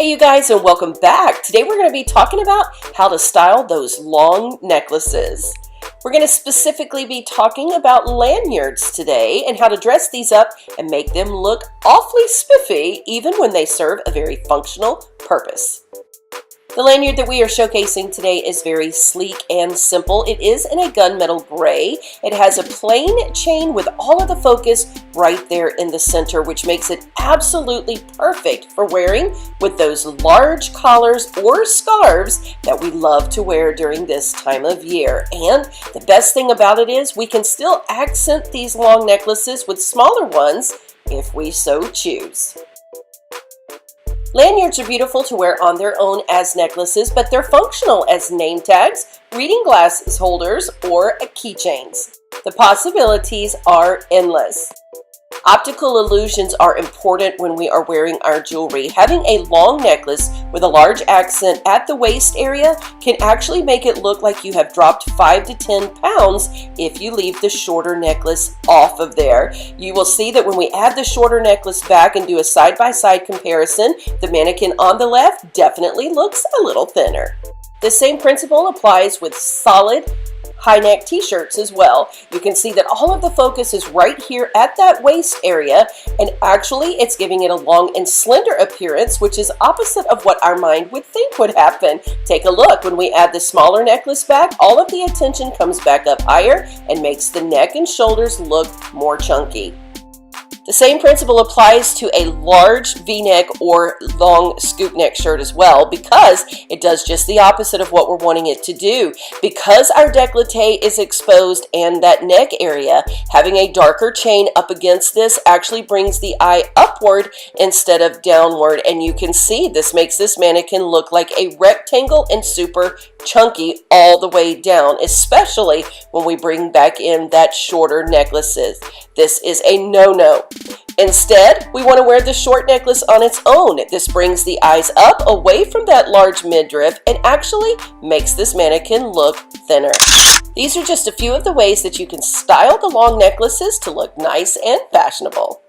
Hey you guys, and welcome back. Today we're going to be talking about how to style those long necklaces. We're going to specifically be talking about lanyards today and how to dress these up and make them look awfully spiffy even when they serve a very functional purpose. The lanyard that we are showcasing today is very sleek and simple. It is in a gunmetal gray. It has a plain chain with all of the focus right there in the center, which makes it absolutely perfect for wearing with those large collars or scarves that we love to wear during this time of year. And the best thing about it is we can still accent these long necklaces with smaller ones if we so choose. Lanyards are beautiful to wear on their own as necklaces, but they're functional as name tags, reading glasses holders, or keychains. The possibilities are endless. Optical illusions are important when we are wearing our jewelry. Having a long necklace with a large accent at the waist area can actually make it look like you have dropped 5 to 10 pounds if you leave the shorter necklace off of there. You will see that when we add the shorter necklace back and do a side-by-side comparison, the mannequin on the left definitely looks a little thinner. The same principle applies with solid high neck t-shirts as well. You can see that all of the focus is right here at that waist area, and actually it's giving it a long and slender appearance, which is opposite of what our mind would think would happen. Take a look. When we add the smaller necklace back, all of the attention comes back up higher and makes the neck and shoulders look more chunky. The same principle applies to a large V-neck or long scoop neck shirt as well, because it does just the opposite of what we're wanting it to do. Because our décolleté is exposed and that neck area, having a darker chain up against this actually brings the eye upward instead of downward, and you can see this makes this mannequin look like a rectangle and super chunky all the way down, especially when we bring back in that shorter necklaces. This is a no-no. Instead, we want to wear the short necklace on its own. This brings the eyes up away from that large midriff and actually makes this mannequin look thinner. These are just a few of the ways that you can style the long necklaces to look nice and fashionable.